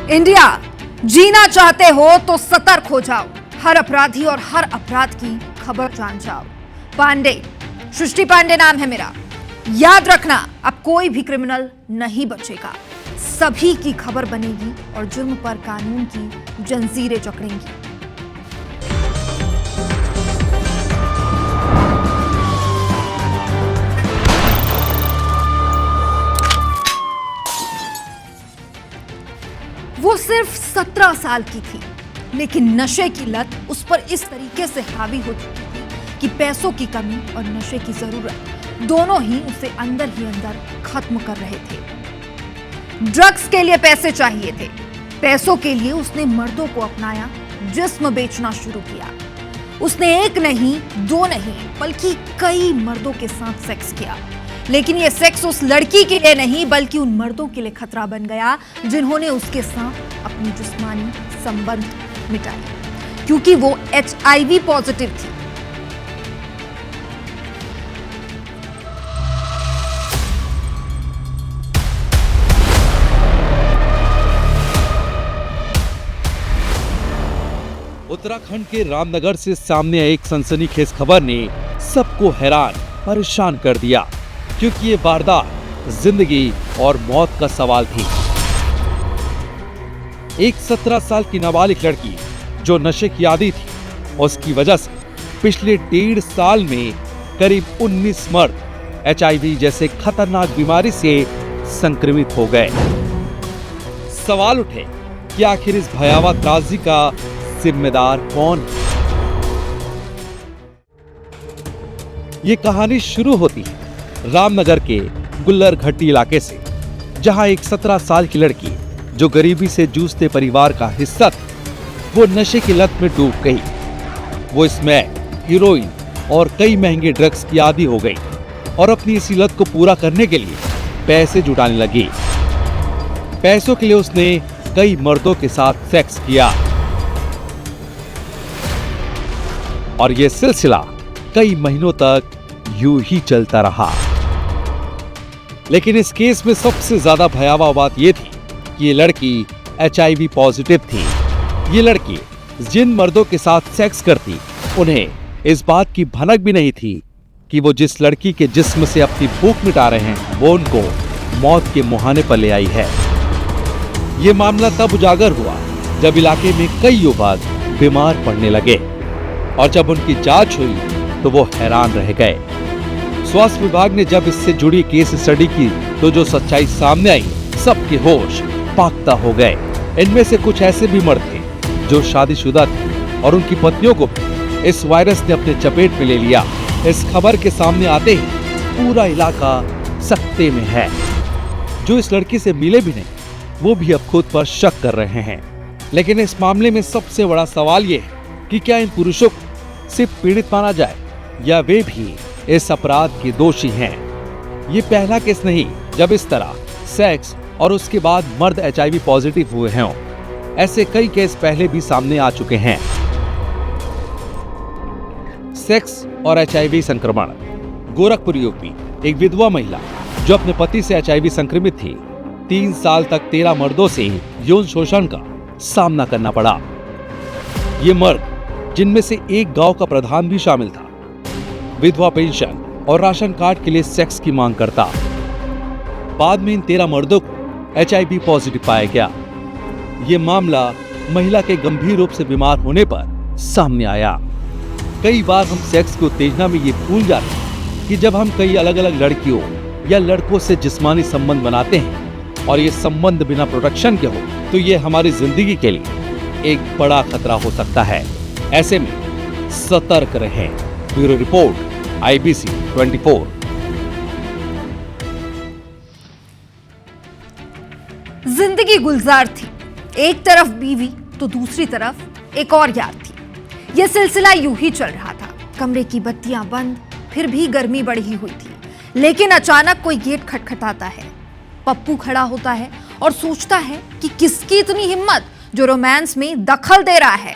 India, जीना चाहते हो तो सतर्क हो जाओ। हर अपराधी और हर अपराध की खबर जान जाओ। पांडे, सृष्टि पांडे नाम है मेरा। याद रखना, अब कोई भी क्रिमिनल नहीं बचेगा। सभी की खबर बनेगी और जुर्म पर कानून की जंजीरें जकड़ेंगी। वो सिर्फ 17 साल की थी, लेकिन नशे की लत उस पर इस तरीके से हावी हो चुकी थी कि पैसों की कमी और नशे की जरूरत दोनों ही उसे अंदर ही अंदर खत्म कर रहे थे। ड्रग्स के लिए पैसे चाहिए थे, पैसों के लिए उसने मर्दों को अपनाया, जिस्म बेचना शुरू किया। उसने एक नहीं, दो नहीं, बल्कि कई मर्दों के साथ सेक्स किया। लेकिन यह सेक्स उस लड़की के लिए नहीं, बल्कि उन मर्दों के लिए खतरा बन गया जिन्होंने उसके साथ अपनी जिस्मानी संबंध मिटाए, क्योंकि वो HIV पॉजिटिव थी। उत्तराखंड के रामनगर से सामने आई एक सनसनीखेज खबर ने सबको हैरान परेशान कर दिया, क्योंकि ये वारदात जिंदगी और मौत का सवाल थी। एक 17 साल की नाबालिग लड़की जो नशे की आदी थी, उसकी वजह से पिछले 1.5 साल में करीब 19 मर्द HIV जैसे खतरनाक बीमारी से संक्रमित हो गए। सवाल उठे कि आखिर इस भयावह त्रासदी का जिम्मेदार कौन है? ये कहानी शुरू होती है रामनगर के गुल्लर घट्टी इलाके से, जहां एक 17 साल की लड़की जो गरीबी से जूझते परिवार का हिस्सा थी, वो नशे की लत में डूब गई। वो इसमें हीरोइन और कई महंगे ड्रग्स की आदी हो गई और अपनी इसी लत को पूरा करने के लिए पैसे जुटाने लगी। पैसों के लिए उसने कई मर्दों के साथ सेक्स किया और ये सिलसिला कई महीनों तक यूं ही चलता रहा। लेकिन इस केस में सबसे ज्यादा भयावह बात यह थी कि ये लड़की HIV पॉजिटिव थी। ये लड़की जिन मर्दों के साथ सेक्स करती, उन्हें इस बात की भनक भी नहीं थी कि वो जिस लड़की के जिस्म से अपनी भूख मिटा रहे हैं, वो उनको मौत के मुहाने पर ले आई है। ये मामला तब उजागर हुआ जब इलाके में कई युवक बीमार पड़ने लगे और जब उनकी जांच हुई तो वो हैरान रह गए। स्वास्थ्य विभाग ने जब इससे जुड़ी केस स्टडी की तो जो सच्चाई सामने आई, सबके होश पाकता हो गए। इनमें से कुछ ऐसे भी मर्द थे जो शादीशुदा थे और उनकी पत्नियों को इस वायरस ने अपने चपेट में ले लिया। इस खबर के सामने आते ही पूरा इलाका सख्ते में है। जो इस लड़की से मिले भी नहीं, वो भी अब खुद पर शक कर रहे हैं। लेकिन इस मामले में सबसे बड़ा सवाल ये है कि क्या इन पुरुषों को सिर्फ पीड़ित माना जाए या वे भी इस अपराध के दोषी हैं? ये पहला केस नहीं जब इस तरह सेक्स और उसके बाद मर्द HIV पॉजिटिव हुए हैं। ऐसे कई केस पहले भी सामने आ चुके हैं। सेक्स और HIV संक्रमण। गोरखपुर यूपी, एक विधवा महिला जो अपने पति से HIV संक्रमित थी, 3 साल तक 13 मर्दों से यौन शोषण का सामना करना पड़ा। ये मर्द, जिनमें से एक गांव का प्रधान भी शामिल था, विधवा पेंशन और राशन कार्ड के लिए सेक्स की मांग करता। बाद में इन 13 मर्दों को HIV पॉजिटिव पाया गया। ये मामला महिला के गंभीर रूप से बीमार होने पर सामने आया। कई बार हम सेक्स की उत्तेजना में ये भूल जाते हैं कि जब हम कई अलग अलग लड़कियों या लड़कों से जिस्मानी संबंध बनाते हैं और ये संबंध बिना प्रोटेक्शन के हो, तो ये हमारी जिंदगी के लिए एक बड़ा खतरा हो सकता है। ऐसे में सतर्क रहें। Bureau report, IBC 24। जिंदगी गुलजार थी, एक तरफ बीवी तो दूसरी तरफ एक और यार थी। यह सिलसिला यूं ही चल रहा था। कमरे की बत्तियां बंद, फिर भी गर्मी बढ़ी हुई थी। लेकिन अचानक कोई गेट खटखटाता है। पप्पू खड़ा होता है और सोचता है कि किसकी इतनी हिम्मत जो रोमांस में दखल दे रहा है।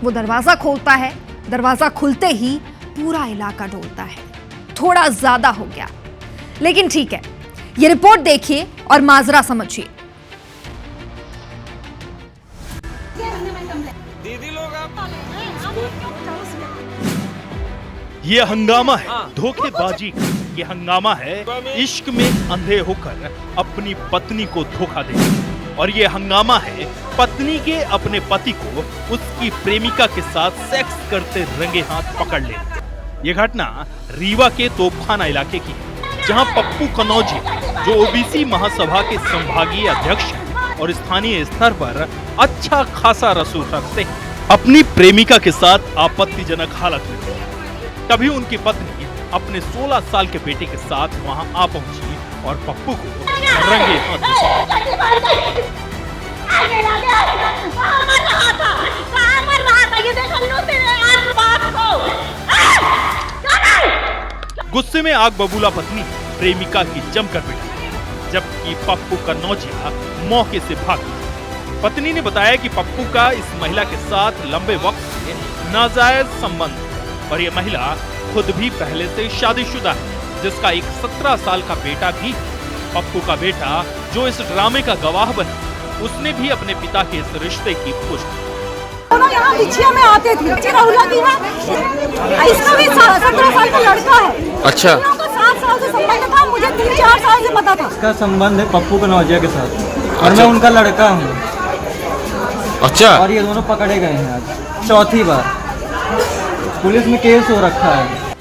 वो दरवाजा खोलता है। दरवाजा खुलते ही पूरा इलाका डोलता है। थोड़ा ज्यादा हो गया, लेकिन ठीक है। ये रिपोर्ट देखिए और माजरा समझिए। ये हंगामा है धोखेबाजी का, ये हंगामा है इश्क में अंधे होकर अपनी पत्नी को धोखा देना, और ये हंगामा है पत्नी के अपने पति को उसकी प्रेमिका के साथ सेक्स करते रंगे हाथ पकड़ लेना। ये घटना रीवा के तोपखाना इलाके की है, जहां पप्पू कनौजिया, जो ओबीसी महासभा के संभागीय अध्यक्ष हैं और स्थानीय स्तर पर अच्छा खासा रसूख रखते हैं, अपनी प्रेमिका के साथ आपत्तिजनक हालत में थे। तभी उनकी पत्नी अपने 16 साल के बेटे के साथ वहां आ पहुंची और पप्पू को रंगे गुस्से में आग बबूला पत्नी प्रेमिका की जमकर पिटाई, जबकि पप्पू कनौजिया मौके से भाग गया। पत्नी ने बताया कि पप्पू का इस महिला के साथ लंबे वक्त से नाजायज संबंध है और ये महिला खुद भी पहले से शादीशुदा है, जिसका एक 17 साल का बेटा भी। पप्पू का बेटा, जो इस ड्रामे का गवाह बना, उसने भी अपने पिता के इस रिश्ते की पुष्टि की। यहाँ बिछिया में आते थे, चिरौला की है, इसका भी 17 साल का लड़का है। अच्छा, 7 साल से संबंध था, मुझे 3-4 साल से पता था। इसका संबंध है पप्पू कनौजिया के साथ और मैं उनका लड़का हूँ। अच्छा, और ये दोनों पकड़े गए हैं आज चौथी बार, पुलिस में केस हो रखा है।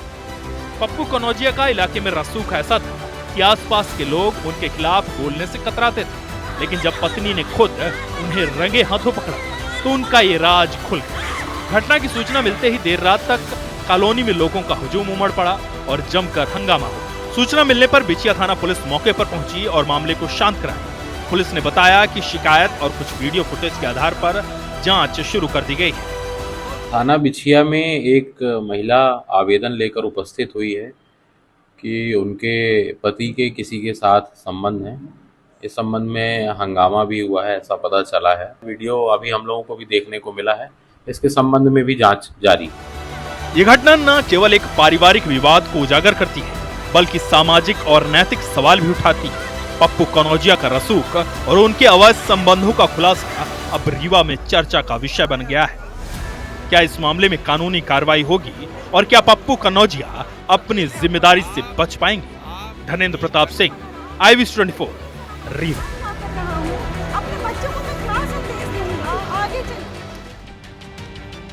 पप्पू कनौजिया का इलाके में रसूख ऐसा था कि आसपास के लोग उनके खिलाफ बोलने से कतराते थे, लेकिन जब पत्नी ने खुद उन्हें रंगे हाथों पकड़ा तो उनका ये राज खुल गया। घटना की सूचना मिलते ही देर रात तक कॉलोनी में लोगों का हुजूम उमड़ पड़ा और जमकर हंगामा हुआ। सूचना मिलने पर बिछिया थाना पुलिस मौके पर पहुंची और मामले को शांत कराया। पुलिस ने बताया कि शिकायत और कुछ वीडियो फुटेज के आधार पर जांच शुरू कर दी गई है। थाना बिछिया में एक महिला आवेदन लेकर उपस्थित हुई है कि उनके पति के किसी के साथ संबंध है। इस संबंध में हंगामा भी हुआ है, ऐसा पता चला है। वीडियो अभी हम लोगों को भी देखने को मिला है, इसके संबंध में भी जांच जारी है। ये घटना न केवल एक पारिवारिक विवाद को उजागर करती है, बल्कि सामाजिक और नैतिक सवाल भी उठाती है। पप्पू कनौजिया का रसूख और उनके अवैध संबंधों का खुलासा अब रीवा में चर्चा का विषय बन गया है। क्या इस मामले में कानूनी कार्रवाई होगी और क्या पप्पू कनौजिया अपनी जिम्मेदारी से बच पाएंगे? धनेंद्र प्रताप सिंह, IVS24, रीवा।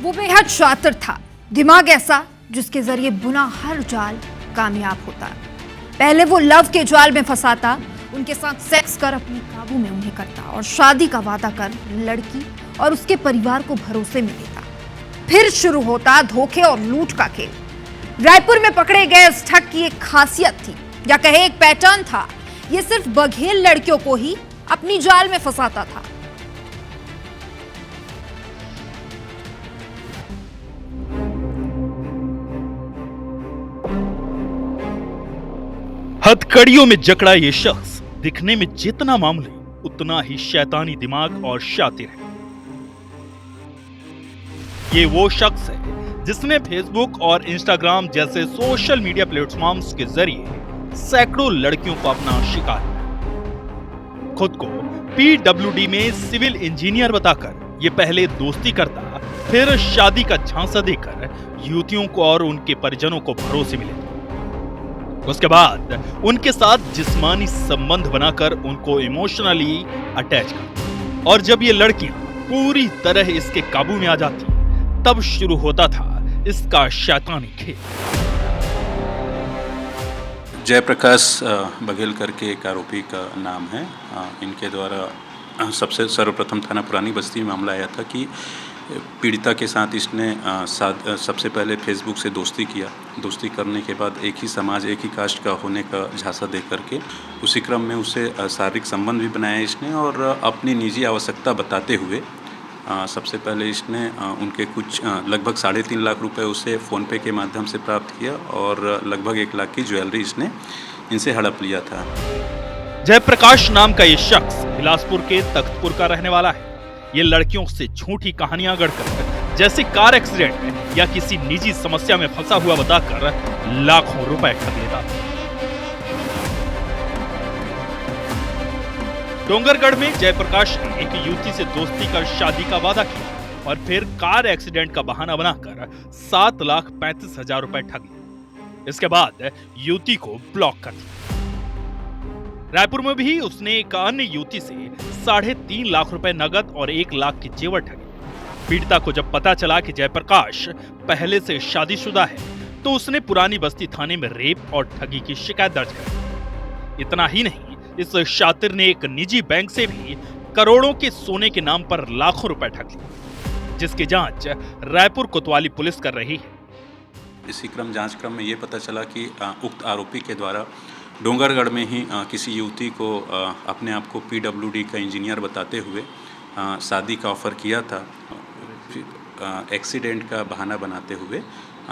वो बेहद शातिर था, दिमाग ऐसा जिसके जरिए बुना हर जाल कामयाब होता। पहले वो लव के जाल में फंसाता, उनके साथ सेक्स कर अपने काबू में उन्हें करता और शादी का वादा कर लड़की और उसके परिवार को भरोसे में लेता। फिर शुरू होता धोखे और लूट का खेल। रायपुर में पकड़े गए इस ठग की एक खासियत थी, या कहे एक पैटर्न था। ये सिर्फ बघेल लड़कियों को ही अपनी जाल में फंसाता था। हथकड़ियों में जकड़ा ये शख्स दिखने में जितना मामूली, उतना ही शैतानी दिमाग और शातिर है। ये वो शख्स है जिसने फेसबुक और इंस्टाग्राम जैसे सोशल मीडिया प्लेटफॉर्म्स के जरिए सैकड़ों लड़कियों को अपना शिकार बनाया। खुद को PWD में सिविल इंजीनियर बताकर ये पहले दोस्ती करता, फिर शादी का झांसा देकर युवतियों को और उनके परिजनों को भरोसे में लेता। उसके बाद उनके साथ जिस्मानी संबंध बनाकर उनको इमोशनली अटैच करता, और जब ये लड़कियां पूरी तरह इसके काबू में आ जाती, तब शुरू होता था इसका शैतानी खेल। जयप्रकाश बघेल करके एक आरोपी का नाम है। इनके द्वारा सबसे सर्वप्रथम थाना पुरानी बस्ती में मामला आया था कि पीड़िता के साथ इसने सबसे पहले फेसबुक से दोस्ती किया। दोस्ती करने के बाद एक ही समाज, एक ही कास्ट का होने का झांसा दे करके उसी क्रम में उसे शारीरिक संबंध भी बनाया इसने, और अपनी निजी आवश्यकता बताते हुए सबसे पहले इसने उनके कुछ लगभग 3.5 लाख रुपए उसे फ़ोनपे के माध्यम से प्राप्त किया, और लगभग 1 लाख की ज्वेलरी इसने इनसे हड़प लिया था। जयप्रकाश नाम का ये शख्स बिलासपुर के तख्तपुर का रहने वाला है। ये लड़कियों से झूठी कहानियां गढ़कर, जैसे कार एक्सीडेंट या किसी निजी समस्या में फंसा हुआ बताकर लाखों रुपए ठग लेता था। डोंगरगढ़ में जयप्रकाश ने एक युवती से दोस्ती कर शादी का वादा किया, और फिर कार एक्सीडेंट का बहाना बनाकर 7,35,000 रुपए ठग लिए। इसके बाद युवती को ब्लॉक कर दिया। रायपुर में भी उसने एक अन्य युवती से 3.5 लाख रुपए नगद और 1 लाख की जेवर ठगी। पीड़िता को जब पता चला कि जयप्रकाश पहले से शादीशुदा है तो उसने पुरानी बस्ती थाने में रेप और ठगी की शिकायत दर्ज कर। इतना ही नहीं, इस शातिर ने एक निजी बैंक से भी करोड़ों के सोने के नाम पर लाखों रुपए ठग लिए, जिसकी जांच रायपुर कोतवाली पुलिस कर रही है। इसी जांच क्रम में ये पता चला कि उक्त आरोपी के द्वारा डोंगरगढ़ में ही किसी युवती को अपने आप को PWD का इंजीनियर बताते हुए शादी का ऑफर किया था। एक्सीडेंट का बहाना बनाते हुए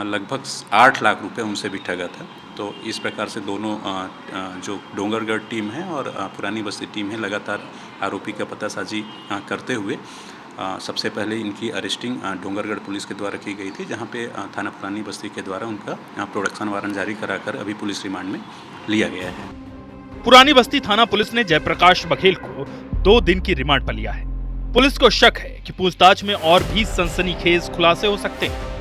लगभग 8 लाख रुपए उनसे भी ठगा था। तो इस प्रकार से दोनों जो डोंगरगढ़ टीम है और पुरानी बस्ती टीम है लगातार आरोपी का पतासाजी करते हुए सबसे पहले इनकी अरेस्टिंग डोंगरगढ़ पुलिस के द्वारा की गई थी, जहां पे थाना पुरानी बस्ती के द्वारा उनका प्रोडक्शन वारंट जारी कराकर अभी पुलिस रिमांड में लिया गया है। पुरानी बस्ती थाना पुलिस ने जयप्रकाश बघेल को 2 दिन की रिमांड पर लिया है। पुलिस को शक है कि पूछताछ में और भी सनसनीखेज खुलासे हो सकते हैं।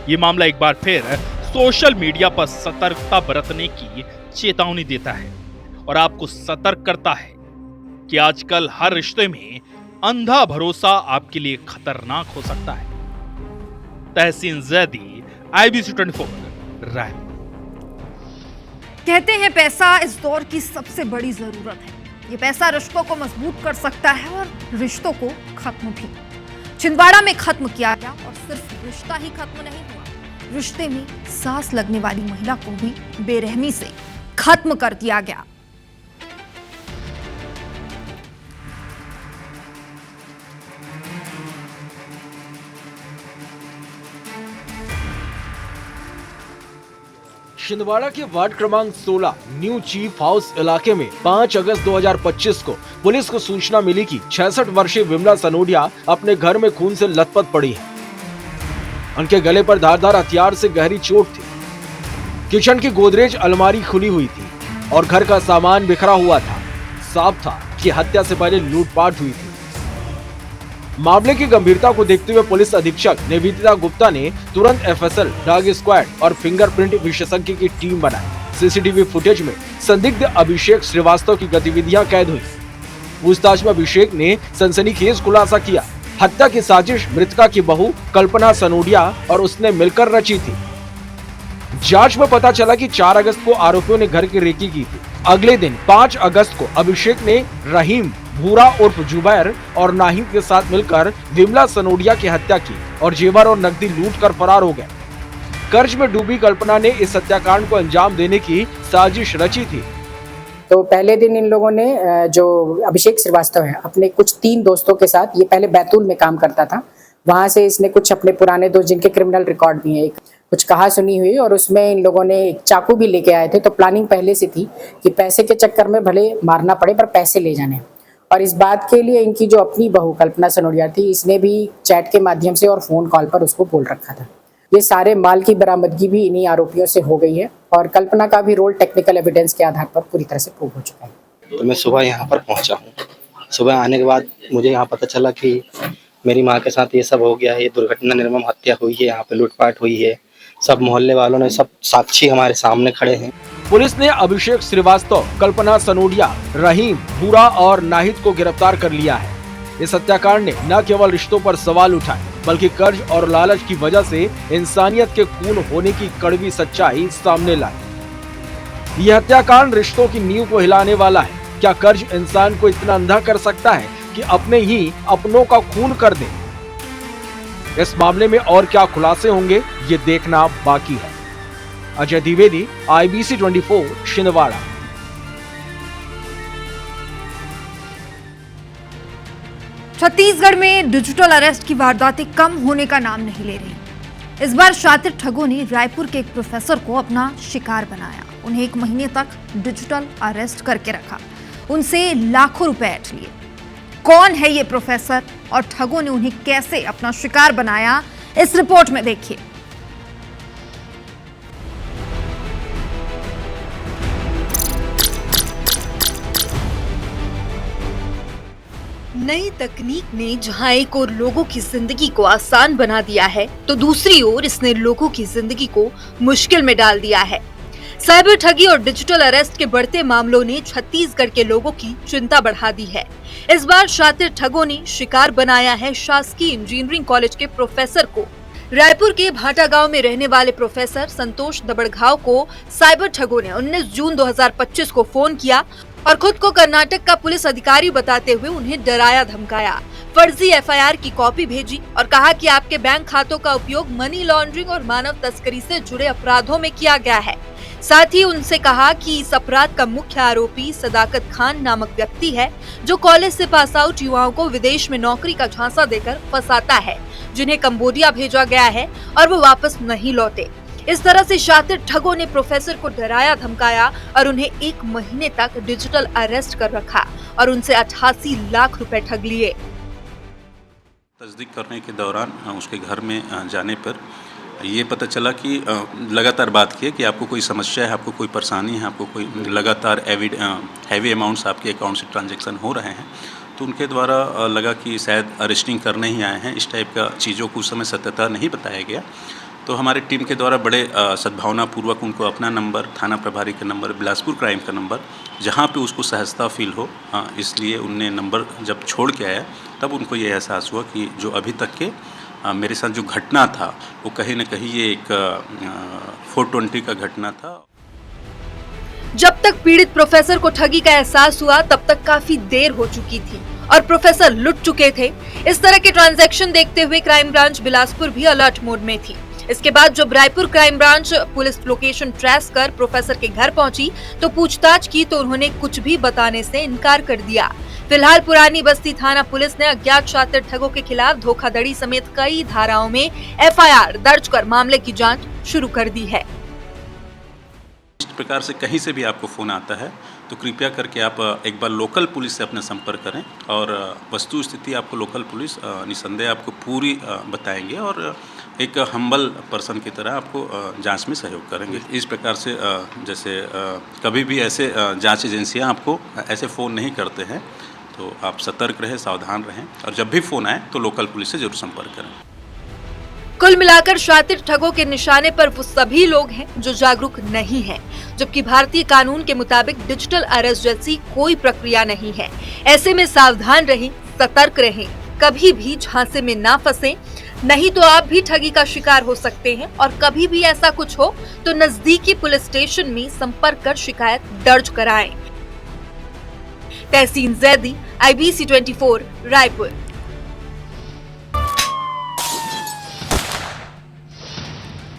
ये मामला एक बार फिर सोशल मीडिया पर सतर्कता बरतने की चेतावनी देता है और आपको सतर्क करता है कि आजकल हर रिश्ते में अंधा भरोसा आपके लिए खतरनाक हो सकता है। तहसीन जैदी, IBC 24, रायपुर। कहते हैं पैसा इस दौर की सबसे बड़ी जरूरत है। ये पैसा रिश्तों को मजबूत कर सकता है और रिश्तों को खत्म भी। छिंदवाड़ा में खत्म किया गया और सिर्फ रिश्ता ही खत्म नहीं हुआ, रिश्ते में सांस लगने वाली महिला को भी बेरहमी से खत्म कर दिया गया। छिंदवाड़ा के वार्ड क्रमांक 16 न्यू चीफ हाउस इलाके में 5 अगस्त 2025 को पुलिस को सूचना मिली कि 66 वर्षीय विमला सनोडिया अपने घर में खून से लथपथ पड़ी है। उनके गले पर धारदार हथियार से गहरी चोट थी। किचन की गोदरेज अलमारी खुली हुई थी और घर का सामान बिखरा हुआ था। साफ था कि हत्या से पहले लूटपाट हुई थी। मामले की गंभीरता को देखते हुए पुलिस अधीक्षक निवेदिता गुप्ता ने तुरंत FSL, डॉग स्क्वाड और फिंगरप्रिंट विशेषज्ञ की टीम बनाई। CCTV फुटेज में संदिग्ध अभिषेक श्रीवास्तव की गतिविधियां कैद हुई। पूछताछ में अभिषेक ने सनसनीखेज खुलासा किया। हत्या की साजिश मृतका की बहू कल्पना सनोडिया और उसने मिलकर रची थी। जांच में पता चला कि 4 अगस्त को आरोपियों ने घर की रेकी की थी। अगले दिन 5 अगस्त को अभिषेक ने रहीम, भूरा उर्फ जुबैर और नाहिद के साथ मिलकर विमला सनोडिया की हत्या की और जेवर और नकदी लूट कर फरार हो गए। कर्ज में डूबी कल्पना ने इस हत्याकांड को अंजाम देने की साजिश रची थी। तो पहले दिन इन लोगों ने जो अभिषेक श्रीवास्तव है अपने कुछ 3 दोस्तों के साथ, ये पहले बैतूल में काम करता था, वहां से इसने कुछ अपने पुराने दोस्त जिनके क्रिमिनल रिकॉर्ड भी है, कुछ कहा सुनी हुई और उसमें इन लोगों ने एक चाकू भी लेके आए थे। तो प्लानिंग पहले से थी कि पैसे के चक्कर में भले मारना पड़े पर पैसे ले जाने। और इस बात के लिए इनकी जो अपनी बहू कल्पना सनोडिया थी, इसने भी चैट के माध्यम से और फोन कॉल पर उसको बोल रखा था। ये सारे माल की बरामदगी भी इन्हीं आरोपियों से हो गई है और कल्पना का भी रोल टेक्निकल एविडेंस के आधार पर पूरी तरह से प्रूव हो चुका है। तो मैं सुबह यहाँ पर पहुँचा हूँ। सुबह आने के बाद मुझे यहाँ पता चला कि मेरी माँ के साथ ये सब हो गया है, ये दुर्घटना, निर्मम हत्या हुई है, यहाँ पे लूटपाट हुई है। सब मोहल्ले वालों ने, सब साक्षी हमारे सामने खड़े हैं। पुलिस ने अभिषेक श्रीवास्तव, कल्पना सनोडिया, रहीम, भूरा और नाहिद को गिरफ्तार कर लिया है। इस हत्याकांड ने न केवल रिश्तों पर सवाल उठाए बल्कि कर्ज और लालच की वजह से इंसानियत के खून होने की कड़वी सच्चाई सामने लाई। यह हत्याकांड रिश्तों की नींव को हिलाने वाला है। क्या कर्ज इंसान को इतना अंधा कर सकता है कि अपने ही अपनों का खून कर दे? इस मामले में और क्या खुलासे होंगे, ये देखना बाकी है। अजय द्विवेदी, IBC 24, छिंदवाड़ा। छत्तीसगढ़ में डिजिटल अरेस्ट की वारदातें कम होने का नाम नहीं ले रही। इस बार शातिर ठगों ने रायपुर के एक प्रोफेसर को अपना शिकार बनाया। उन्हें 1 महीने तक डिजिटल अरेस्ट करके रखा, उनसे लाखों रुपए ऐंठ लिए। कौन है ये प्रोफेसर और ठगों ने उन्हें कैसे अपना शिकार बनाया, इस रिपोर्ट में देखिए। नई तकनीक ने जहां एक ओर लोगों की जिंदगी को आसान बना दिया है, तो दूसरी ओर इसने लोगों की जिंदगी को मुश्किल में डाल दिया है। साइबर ठगी और डिजिटल अरेस्ट के बढ़ते मामलों ने छत्तीसगढ़ के लोगों की चिंता बढ़ा दी है। इस बार शातिर ठगों ने शिकार बनाया है शासकीय इंजीनियरिंग कॉलेज के प्रोफेसर को। रायपुर के भाटा गांव में रहने वाले प्रोफेसर संतोष दबड़घाव को साइबर ठगों ने 19 जून 2025 को फोन किया और खुद को कर्नाटक का पुलिस अधिकारी बताते हुए उन्हें डराया धमकाया। फर्जी एफआईआर की कॉपी भेजी और कहा कि आपके बैंक खातों का उपयोग मनी लॉन्ड्रिंग और मानव तस्करी से जुड़े अपराधों में किया गया है। साथ ही उनसे कहा कि इस अपराध का मुख्य आरोपी सदाकत खान नामक व्यक्ति है, जो कॉलेज से पास आउट युवाओं को विदेश में नौकरी का झांसा देकर फंसाता है, जिन्हें कंबोडिया भेजा गया है और वो वापस नहीं लौटे। इस तरह से शातिर ठगों ने प्रोफेसर को डराया धमकाया और उन्हें 1 महीने तक डिजिटल अरेस्ट कर रखा और उनसे 88 लाख रुपए ठग लिए। तस्दीक करने के दौरान उसके घर में जाने पर ये पता चला कि लगातार बात की है कि आपको कोई समस्या है, आपको कोई परेशानी है, आपको कोई लगातार हैवी अमाउंट्स आपके अकाउंट से ट्रांजैक्शन हो रहे हैं। तो उनके द्वारा लगा कि शायद अरेस्टिंग करने ही आए हैं। इस टाइप का चीज़ों को उस समय सत्यता नहीं बताया गया। तो हमारी टीम के द्वारा बड़े सद्भावनापूर्वक उनको अपना नंबर, थाना प्रभारी का नंबर, बिलासपुर क्राइम का नंबर, जहाँ पे उसको सहजता फील हो, इसलिए उनने नंबर जब छोड़ के आया तब उनको ये एहसास हुआ कि जो अभी तक के मेरे साथ जो घटना था वो कहीं न कहीं ये एक 420 का घटना था। जब तक पीड़ित प्रोफेसर को ठगी का एहसास हुआ तब तक काफी देर हो चुकी थी और प्रोफेसर लुट चुके थे। इस तरह के ट्रांजैक्शन देखते हुए क्राइम ब्रांच बिलासपुर भी अलर्ट मोड में थी। इसके बाद जब Raipur crime branch police location trace कर प्रोफेसर के घर पहुंची तो पूछताछ की तो उन्होंने कुछ भी बताने से इनकार कर दिया। फिलहाल पुरानी बस्ती थाना पुलिस ने अज्ञात शातिर ठगों के खिलाफ धोखाधड़ी समेत कई धाराओं में एफआईआर दर्ज कर मामले की जांच शुरू कर दी है। इस प्रकार से कहीं से भी आपको फ़ोन आता है तो कृपया करके आप एक बार लोकल पुलिस से अपने संपर्क करें और वस्तु स्थिति आपको लोकल पुलिस निसंदेह आपको पूरी बताएंगे और एक हम्बल पर्सन की तरह आपको जांच में सहयोग करेंगे। इस प्रकार से जैसे कभी भी ऐसे जांच एजेंसियां आपको ऐसे फ़ोन नहीं करते हैं, तो आप सतर्क रहें, सावधान रहें और जब भी फ़ोन आए तो लोकल पुलिस से जरूर संपर्क करें। कुल मिलाकर शातिर ठगों के निशाने पर वो सभी लोग हैं जो जागरूक नहीं हैं, जबकि भारतीय कानून के मुताबिक डिजिटल अरेस्ट जैसी कोई प्रक्रिया नहीं है। ऐसे में सावधान रहें, सतर्क रहें, कभी भी झांसे में ना फंसें, नहीं तो आप भी ठगी का शिकार हो सकते हैं। और कभी भी ऐसा कुछ हो तो नजदीकी पुलिस स्टेशन में संपर्क कर शिकायत दर्ज कराएं। तहसीन जैदी, IBC 24, रायपुर।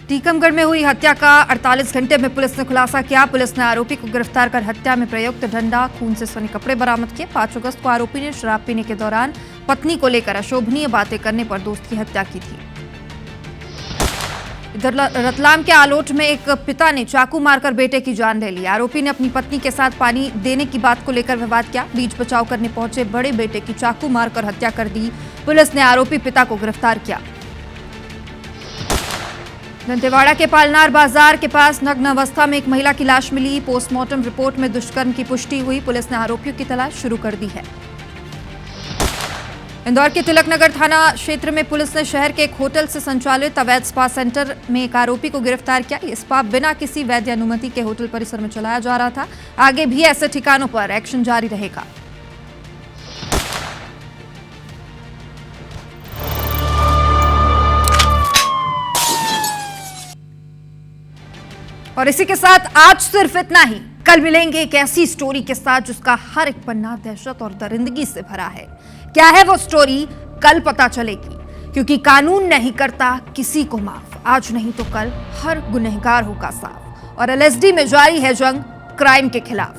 टीकमगढ़ में हुई हत्या का 48 घंटे में पुलिस ने खुलासा किया। पुलिस ने आरोपी को गिरफ्तार कर हत्या में प्रयुक्त डंडा, खून से सने कपड़े बरामद किए। 5 अगस्त को आरोपी ने शराब पीने के दौरान पत्नी को लेकर अशोभनीय बातें करने पर दोस्त की हत्या की थी। इधर रतलाम के आलोट में एक पिता ने चाकू मारकर बेटे की जान ले ली। आरोपी ने अपनी पत्नी के साथ पानी देने की बात को लेकर विवाद किया। बीच बचाव करने पहुंचे बड़े बेटे की चाकू मारकर हत्या कर दी। पुलिस ने आरोपी पिता को गिरफ्तार किया। दंतेवाड़ा के पालनार बाजार के पास नग्न अवस्था में एक महिला की लाश मिली। पोस्टमार्टम रिपोर्ट में दुष्कर्म की पुष्टि हुई। पुलिस ने आरोपियों की तलाश शुरू कर दी है। इंदौर के तिलकनगर थाना क्षेत्र में पुलिस ने शहर के एक होटल से संचालित अवैध स्पा सेंटर में एक आरोपी को गिरफ्तार किया। ये स्पा बिना किसी वैध अनुमति के होटल परिसर में चलाया जा रहा था। आगे भी ऐसे ठिकानों पर एक्शन जारी रहेगा। और इसी के साथ आज सिर्फ इतना ही। कल मिलेंगे एक ऐसी स्टोरी के साथ जिसका हर एक पन्ना दहशत और दरिंदगी से भरा है। क्या है वो स्टोरी, कल पता चलेगी, क्योंकि कानून नहीं करता किसी को माफ। आज नहीं तो कल हर गुनहगार होगा साफ। और LSD में जारी है जंग क्राइम के खिलाफ।